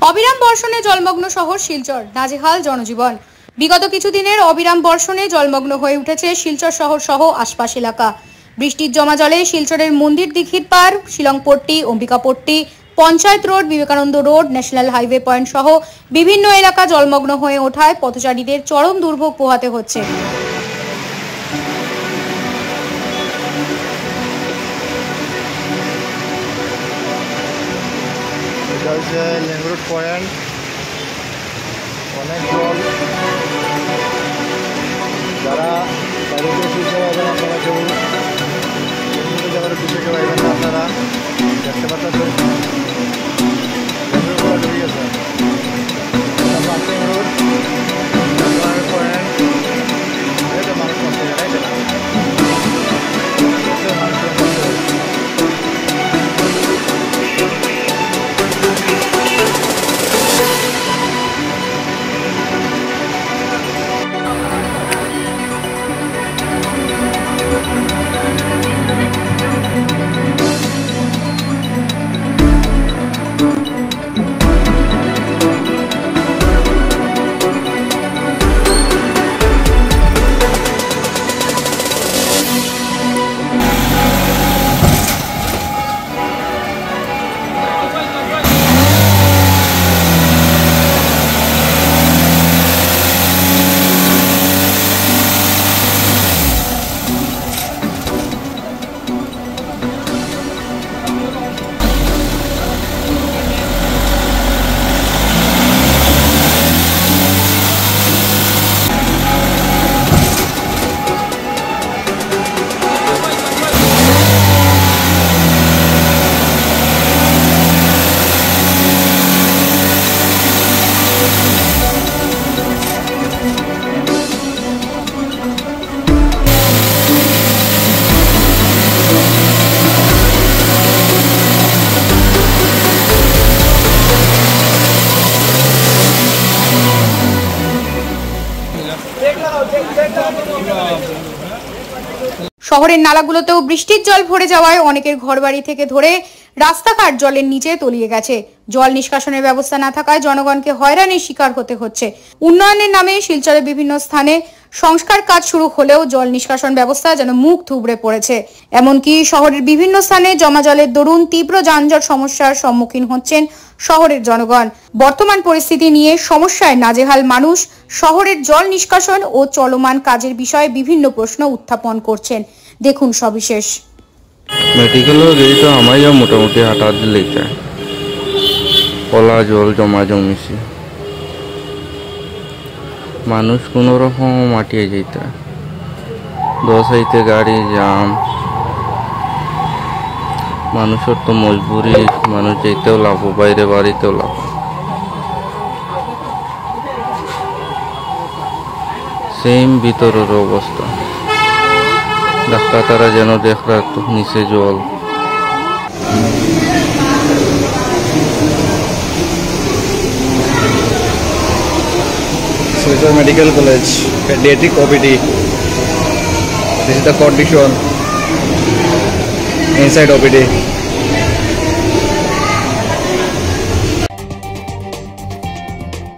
অবিরাম বর্ষণে জলমগ্ন শহর শিলচর, নাজেহাল জনজীবন। বিগত কিছুদিনের অবিরাম বর্ষণে জলমগ্ন হয়ে উঠেছে শিলচর শহর সহ আশপাশ এলাকা। বৃষ্টির জমা জলে শিলচরের মন্দির দিঘির পার, Shillongpatti, Ambikapatti, Panchayat road, Vivekananda road, national highway point সহ বিভিন্ন এলাকা জলমগ্ন হয়ে ওঠায় পথচারীদের চরম দুর্ভোগ পোহাতে হচ্ছে। লেঙ্গুরুট পয়েন্ট অনেক জল, যারা বাড়িতে শিলচর আছেন আপনারা কেউ বিভিন্ন জায়গার পিছিয়ে কেউ আইবেন না। আপনারা দেখতে পাচ্ছেন ঢুকে গেছে পার্কিং রোড পয়েন্ট, এটা মানুষ করতে যায় শহরের নালাগুলোতেও বৃষ্টির জল ভরে যাওয়ায় অনেকের ঘরবাড়ি থেকে ধরে রাস্তাঘাট জলের নিচে তলিয়ে গেছে। জল নিষ্কাশনের ব্যবস্থা না থাকায় জনগণকে হয়রানির শিকার হতে হচ্ছে। উন্নয়নের নামে শিলচরের বিভিন্ন স্থানে সংস্কার কাজ শুরু হলেও জল নিষ্কাশন ব্যবস্থা যেন মুখ থুবড়ে পড়েছে। এমনকি শহরের বিভিন্ন স্থানে জমা জলের দরুন তীব্র যানজট সমস্যার সম্মুখীন হচ্ছেন শহরের জনগণ। বর্তমান পরিস্থিতি নিয়ে সমস্যায় নাজেহাল মানুষ শহরের জল নিষ্কাশন ও চলমান কাজের বিষয়ে বিভিন্ন প্রশ্ন উত্থাপন করছেন। দেখুন সবিশেষ। মেডিকেলের এইটা আমায় মোটামুটি হাঁটা দিলেই কলা জল জমা জমিছে, মানুষ কোনো রকম মাটিয়ে যেতে, দশাইতে গাড়ি জাম, মানুষের তো মজবুরি, মানুষ যেতেও লাভ, বাইরে বাড়িতেও লাভ। সেম ভিতরের অবস্থা, ডাক্তার তারা যেন দেখরা নিচে জল। Silchar Medical College, pediatric OPD. This is the condition inside OPD.